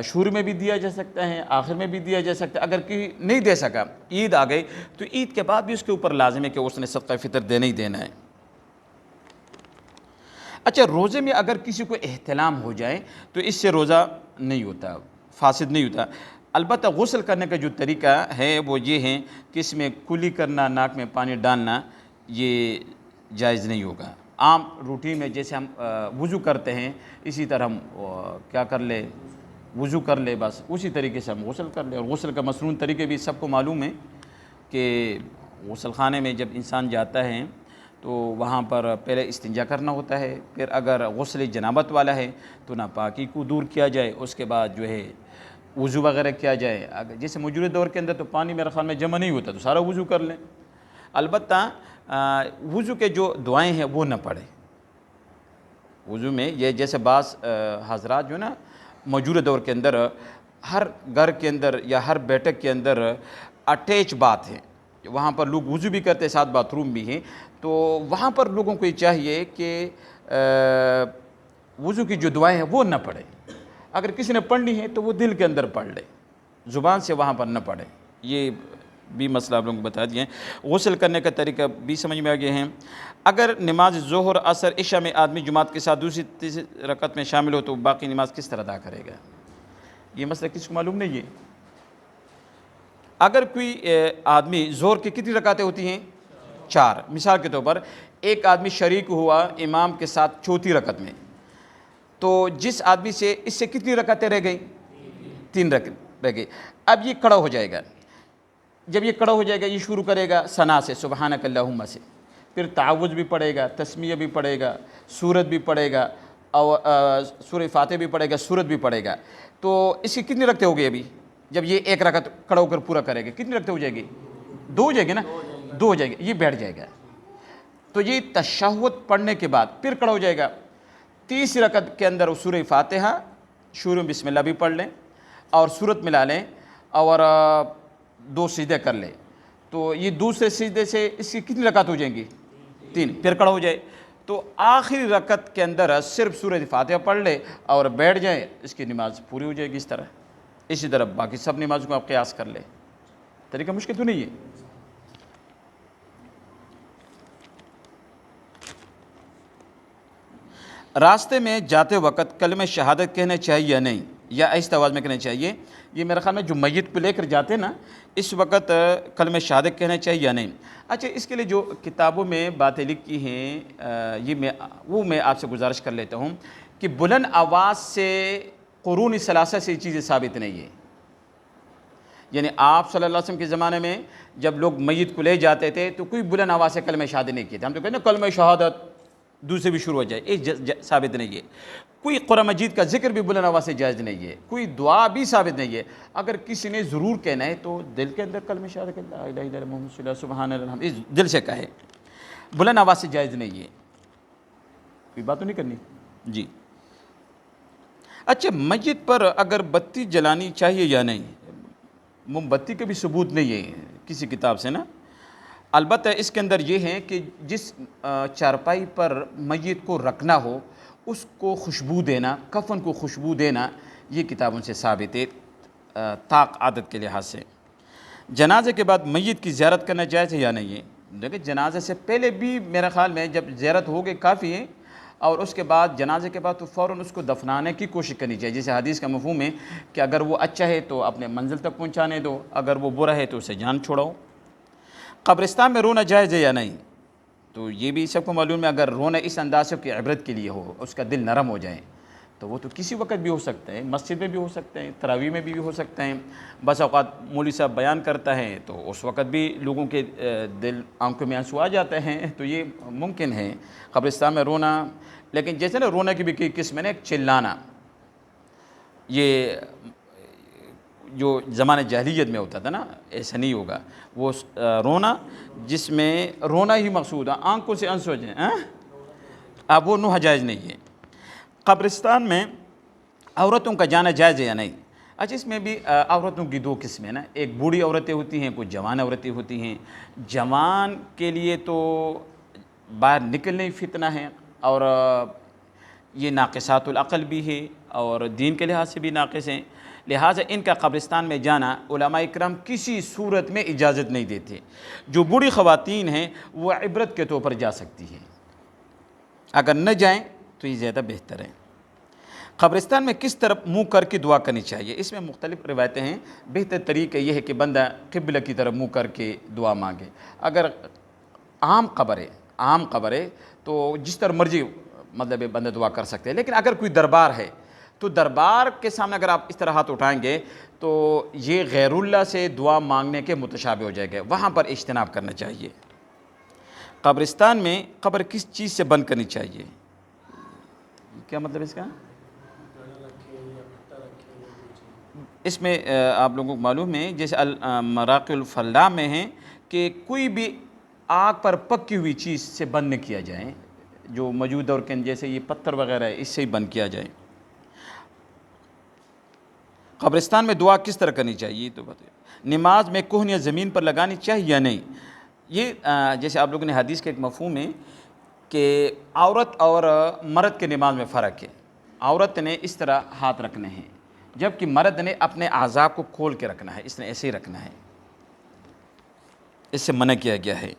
شروع میں بھی دیا جا سکتا ہے، آخر میں بھی دیا جا سکتا ہے، اگر کوئی نہیں دے سکا، عید آ گئی تو عید کے بعد بھی اس کے اوپر لازم ہے کہ اس نے صدقہ فطر دینا ہی دینا ہے۔ اچھا روزے میں اگر کسی کو احتلام ہو جائے تو اس سے روزہ نہیں ہوتا، فاسد نہیں ہوتا، البتہ غسل کرنے کا جو طریقہ ہے وہ یہ ہے کہ اس میں کلی کرنا، ناک میں پانی ڈالنا یہ جائز نہیں ہوگا۔ عام روٹین میں جیسے ہم وضو کرتے ہیں اسی طرح ہم کیا کر لے، وضو کر لے، بس اسی طریقے سے ہم غسل کر لیں۔ اور غسل کا مسنون طریقے بھی سب کو معلوم ہے کہ غسل خانے میں جب انسان جاتا ہے تو وہاں پر پہلے استنجا کرنا ہوتا ہے، پھر اگر غسل جنابت والا ہے تو ناپاکی کو دور کیا جائے، اس کے بعد جو ہے وضو وغیرہ کیا جائے۔ جیسے موجودہ دور کے اندر تو پانی میرے خیال میں جمع نہیں ہوتا تو سارا وضو کر لیں۔ البتہ وضو کے جو دعائیں ہیں وہ نہ پڑھے وضو میں. یہ جیسے بعض حضرات جو نا موجودہ دور کے اندر ہر گھر کے اندر یا ہر بیٹھک کے اندر اٹیچ بات ہے, وہاں پر لوگ وضو بھی کرتے ساتھ باتھ روم بھی ہیں, تو وہاں پر لوگوں کو یہ چاہیے کہ وضو کی جو دعائیں ہیں وہ نہ پڑھے. اگر کسی نے پڑھنی ہے تو وہ دل کے اندر پڑھ لے, زبان سے وہاں پر نہ پڑھے. یہ بھی مسئلہ آپ لوگوں کو بتا دیے. غسل کرنے کا طریقہ بھی سمجھ میں آ گئے ہیں. اگر نماز ظہر عصر عشاء میں آدمی جماعت کے ساتھ دوسری تیسری رکعت میں شامل ہو تو باقی نماز کس طرح ادا کرے گا؟ یہ مسئلہ کس کو معلوم نہیں ہے. اگر کوئی آدمی ظہر کی کتنی رکعتیں ہوتی ہیں؟ 4. مثال کے طور پر ایک آدمی شریک ہوا امام کے ساتھ چوتھی رکعت میں, تو جس آدمی سے اس سے کتنی رکعتیں رہ گئیں؟ 3 رکعت رہ گئی. اب یہ کھڑا ہو جائے گا. جب یہ کھڑا ہو جائے گا یہ شروع کرے گا ثنا سے, سبحانک اللہم سے, پھر تعوذ بھی پڑھے گا, تسمیہ بھی پڑھے گا, سورت بھی پڑھے گا, اور سورہ فاتحہ بھی پڑھے گا, سورت بھی پڑھے گا. تو اس کی کتنی رکعتیں ہو گئی ابھی؟ جب یہ ایک رکعت کھڑا ہو کر پورا کرے گا کتنی رکعتیں ہو جائے گی؟ 2 ہو جائے گی نا, 2 ہو جائے گی. یہ بیٹھ جائے گا. تو یہ تشہد پڑھنے کے بعد پھر کھڑا ہو جائے گا. تیسری رکعت کے اندر سورہ فاتحہ شروع بسم اللہ بھی پڑھ لیں اور سورت ملا لیں اور 2 سجدے کر لیں. تو یہ دوسرے سجدے سے اس کی کتنی رکعت ہو جائیں گی؟ 3. پھر کھڑا ہو جائے. تو آخری رکعت کے اندر صرف سورہ فاتحہ پڑھ لے اور بیٹھ جائے, اس کی نماز پوری ہو جائے گی. اس طرح اسی طرح باقی سب نمازوں کو آپ قیاس کر لیں. طریقہ مشکل تو نہیں ہے. راستے میں جاتے وقت کلمہ شہادت کہنا چاہیے یا نہیں, یا آہستہ آواز میں کہنا چاہیے؟ یہ میرے خیال میں جو میت کو لے کر جاتے ہیں نا اس وقت کلمہ شہادت کہنا چاہیے یا نہیں. اچھا, اس کے لیے جو کتابوں میں باتیں لکھی ہیں یہ میں آپ سے گزارش کر لیتا ہوں کہ بلند آواز سے قرون ثلاثہ سے یہ چیزیں ثابت نہیں ہے. یعنی آپ صلی اللہ علیہ وسلم کے زمانے میں جب لوگ میت کو لے جاتے تھے تو کوئی بلند آواز سے کلمہ شہادت نہیں کیے تھے. ہم تو کہتے ہیں کلمہ شہادت دوسرے بھی شروع ہو جائے, یہ ثابت نہیں ہے. کوئی قرآن مجید کا ذکر بھی بلند آواز سے جائز نہیں ہے. کوئی دعا بھی ثابت نہیں ہے. اگر کسی نے ضرور کہنا ہے تو دل کے اندر کلمہ شہادت لا الہ الا اللہ محمد رسول اللہ سبحان اللہ اس دل سے کہے, بلند آواز سے جائز نہیں ہے. کوئی بات تو نہیں کرنی جی. اچھا, مسجد پر اگر بتی جلانی چاہیے یا نہیں؟ موم بتی کا بھی ثبوت نہیں ہے کسی کتاب سے نا. البتہ اس کے اندر یہ ہے کہ جس چارپائی پر میت کو رکھنا ہو اس کو خوشبو دینا, کفن کو خوشبو دینا, یہ کتابوں سے ثابت ہے طاق عادت کے لحاظ سے. جنازے کے بعد میت کی زیارت کرنا جائز ہے یا نہیں ہے؟ دیکھیں, جنازے سے پہلے بھی میرے خیال میں جب زیارت ہو گئی کافی ہے, اور اس کے بعد جنازے کے بعد تو فوراً اس کو دفنانے کی کوشش کرنی چاہیے. جیسے حدیث کا مفہوم ہے کہ اگر وہ اچھا ہے تو اپنے منزل تک پہنچانے دو, اگر وہ برا ہے تو اسے جان چھوڑاؤ. قبرستان میں رونا جائز ہے یا نہیں؟ تو یہ بھی سب کو معلوم ہے. اگر رونا اس انداز سے کہ عبرت کے لیے ہو, اس کا دل نرم ہو جائے, تو وہ تو کسی وقت بھی ہو سکتا ہے. مسجد میں بھی ہو سکتے ہیں, تراویح میں بھی ہو سکتے ہیں. بس اوقات مولوی صاحب بیان کرتا ہے تو اس وقت بھی لوگوں کے دل آنکھوں میں آنسو آ جاتے ہیں, تو یہ ممکن ہے قبرستان میں رونا. لیکن جیسے نا رونا کی بھی کئی قسم ہے نا, ایک چلانا, یہ جو زمانے جاہلیت میں ہوتا تھا نا ایسا نہیں ہوگا. وہ رونا جس میں رونا ہی مقصود ہے, آنکھوں سے آنسو جائیں, اب وہ نوحہ جائز نہیں ہے. قبرستان میں عورتوں کا جانا جائز ہے یا نہیں؟ اچھا, اس میں بھی عورتوں کی 2 قسمیں ہیں نا. ایک بوڑھی عورتیں ہوتی ہیں, کچھ جوان عورتیں ہوتی ہیں. جوان کے لیے تو باہر نکلنے ہی فتنہ ہے, اور یہ ناقصات العقل بھی ہے اور دین کے لحاظ سے بھی ناقص ہیں. لہٰذا ان کا قبرستان میں جانا علماء اکرام کسی صورت میں اجازت نہیں دیتے. جو بوڑھی خواتین ہیں وہ عبرت کے طور پر جا سکتی ہیں, اگر نہ جائیں تو یہ زیادہ بہتر ہے. قبرستان میں کس طرف منہ کر کے دعا کرنی چاہیے؟ اس میں مختلف روایتیں ہیں. بہتر طریقہ یہ ہے کہ بندہ قبلہ کی طرف منہ کر کے دعا مانگے. اگر عام قبر ہے تو جس طرح مرضی مطلب بندہ دعا کر سکتے ہیں. لیکن اگر کوئی دربار ہے تو دربار کے سامنے اگر آپ اس طرح ہاتھ اٹھائیں گے تو یہ غیر اللہ سے دعا مانگنے کے متشابہ ہو جائے گا, وہاں پر اجتناب کرنا چاہیے. قبرستان میں قبر کس چیز سے بند کرنی چاہیے؟ کیا مطلب اس کا؟ اس میں آپ لوگوں کو معلوم ہے جیسے مراقی الفلاح میں ہیں کہ کوئی بھی آگ پر پکی ہوئی چیز سے بند نہ کیا جائے، جو موجود دور کے جیسے یہ پتھر وغیرہ ہے اس سے ہی بند کیا جائے۔ قبرستان میں دعا کس طرح کرنی چاہیے تو بتائیے۔ نماز میں کہن یا زمین پر لگانی چاہیے یا نہیں؟ یہ جیسے آپ لوگوں نے حدیث کا ایک مفہوم ہے کہ عورت اور مرد کے نماز میں فرق ہے۔ عورت نے اس طرح ہاتھ رکھنے ہیں، جبکہ مرد نے اپنے اعضاء کو کھول کے رکھنا ہے، اس نے ایسے ہی رکھنا ہے، اس سے منع کیا گیا ہے۔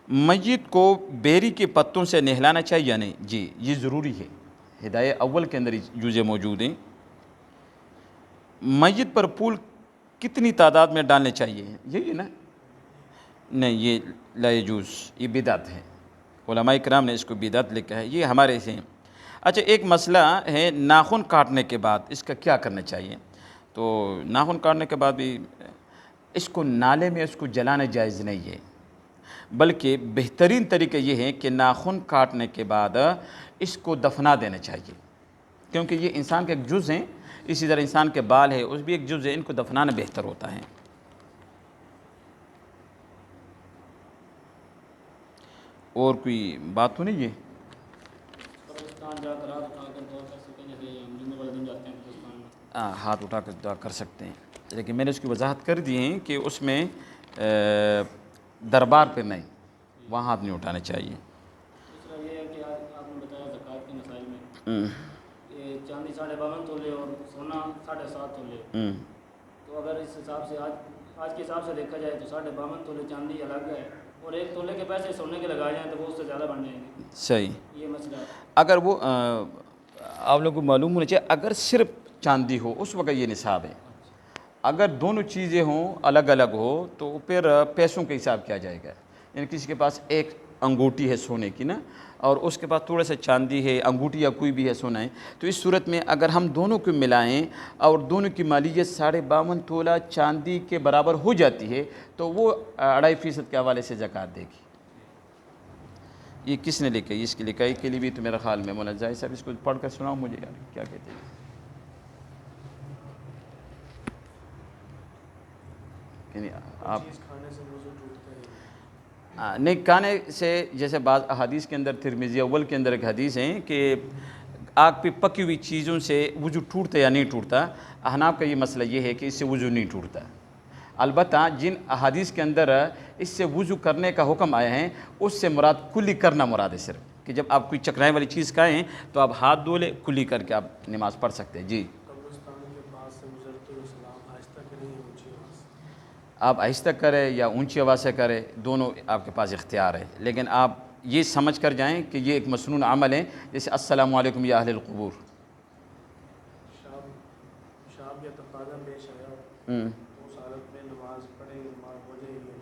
میت کو بیری کے پتوں سے نہلانا چاہیے یا نہیں؟ جی یہ ضروری ہے، ہدایہ اول کے اندر جزء موجود ہیں۔ میت پر پھول کتنی تعداد میں ڈالنے چاہیے؟ یہی نا؟ نہیں، یہ لا یجوز، یہ بدعت ہے، علماء کرام نے اس کو بدعت لکھا ہے، یہ ہمارے سے ہیں۔ اچھا ایک مسئلہ ہے ناخن کاٹنے کے بعد اس کا کیا کرنا چاہیے؟ تو ناخن کاٹنے کے بعد بھی اس کو نالے میں اس کو جلانا جائز نہیں ہے، بلکہ بہترین طریقہ یہ ہے کہ ناخن کاٹنے کے بعد اس کو دفنا دینا چاہیے، کیونکہ یہ انسان کا ایک جز ہے، اسی طرح انسان کے بال ہے اس بھی ایک جز ہے، ان کو دفنانا بہتر ہوتا ہے۔ اور کوئی بات تو نہیں ہے؟ ہاتھ اٹھا کر دعا کر سکتے ہیں، لیکن میں نے اس کی وضاحت کر دی ہے کہ اس میں دربار پہ نہیں، وہاں ہاتھ نہیں اٹھانا چاہیے۔ دوسرا یہ ہے کہ آپ نے بتایا زکوٰۃ کے مسائل میں کہ چاندی 52.5 تولے اور سونا 7.5 تولے، تو اگر اس حساب سے آج کے حساب سے دیکھا جائے تو 52.5 تولے چاندی الگ ہے اور 1 تولے کے پیسے سونے کے لگائے جائیں تو وہ اس سے زیادہ بن جائیں گے۔ صحیح، یہ مسئلہ ہے۔ اگر وہ آپ لوگوں کو معلوم ہونا چاہیے، اگر صرف چاندی ہو اس وقت یہ نصاب ہے، اگر دونوں چیزیں ہوں الگ الگ ہو تو پھر پیسوں کا حساب کیا جائے گا، یعنی کسی کے پاس ایک انگوٹھی ہے سونے کی نا اور اس کے پاس تھوڑا سا چاندی ہے، انگوٹھی یا کوئی بھی ہے سونا ہے، تو اس صورت میں اگر ہم دونوں کو ملائیں اور دونوں کی مالیت 52.5 تولہ چاندی کے برابر ہو جاتی ہے تو وہ 2.5% کے حوالے سے زکوٰۃ دے گی۔ یہ کس نے لکھا ہے؟ اس کی لکھائی کے لیے بھی تو میرا خیال میں مولانا زاہد صاحب اس کو پڑھ کر سناؤ مجھے یار، کیا کہتے ہیں؟ آپ نہیں کھانے سے، جیسے بعض احادیث کے اندر ترمذی اول کے اندر ایک حدیث ہے کہ آگ پہ پکی ہوئی چیزوں سے وضو ٹوٹتا یا نہیں ٹوٹتا، احناف کا یہ مسئلہ یہ ہے کہ اس سے وضو نہیں ٹوٹتا، البتہ جن احادیث کے اندر اس سے وضو کرنے کا حکم آیا ہے اس سے مراد کلی کرنا مراد ہے، صرف کہ جب آپ کوئی چکنائی والی چیز کھائیں تو آپ ہاتھ دھو لیں، کلی کر کے آپ نماز پڑھ سکتے ہیں۔ جی آپ آہستہ کریں یا اونچی آواز سے کریں، دونوں آپ کے پاس اختیار ہے، لیکن آپ یہ سمجھ کر جائیں کہ یہ ایک مسنون عمل ہے، جیسے السلام علیکم یا اہل القبور۔ شاب یا تقاضا پیش آیا اس حالت میں نماز پڑھیں، نماز ہو جائے گی؟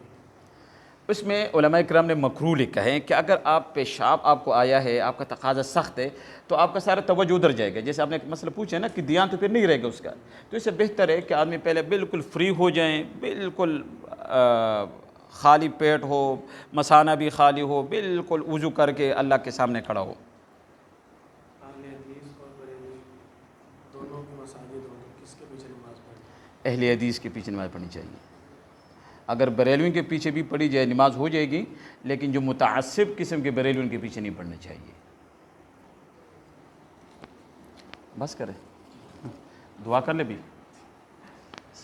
اس میں علماء کرام نے مکروہ لکھا ہے کہ اگر آپ پیشاب آپ کو آیا ہے، آپ کا تقاضا سخت ہے تو آپ کا سارا توجہ ادھر جائے گا، جیسے آپ نے ایک مسئلہ پوچھا نا کہ دھیان تو پھر نہیں رہے گا اس کا، تو اس سے بہتر ہے کہ آدمی پہلے بالکل فری ہو جائیں، بالکل خالی پیٹ ہو، مثانہ بھی خالی ہو، بالکل وضو کر کے اللہ کے سامنے کھڑا ہو۔ اہل حدیث کے پیچھے نماز پڑھنی چاہیے، اگر بریلوی کے پیچھے بھی پڑھی جائے نماز ہو جائے گی، لیکن جو متعصب قسم کے بریلوی کے پیچھے نہیں پڑھنا چاہیے۔ بس کرے دعا کر لے بھی،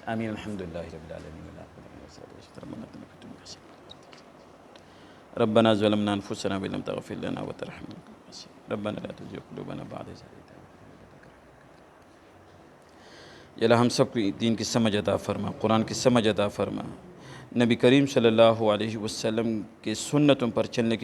آمین الحمدللہ رب العالمین، ربنا ظلمنا انفسنا وان لم تغفر لنا وترحمنا ربنا لا تزغ قلوبنا بعد إذ هديتنا یا اللہ ہم سب کو دین کی سمجھ عطا فرما، قرآن کی سمجھ عطا فرما، نبی کریم صلی اللہ علیہ وسلم کے سنتوں پر چلنے کی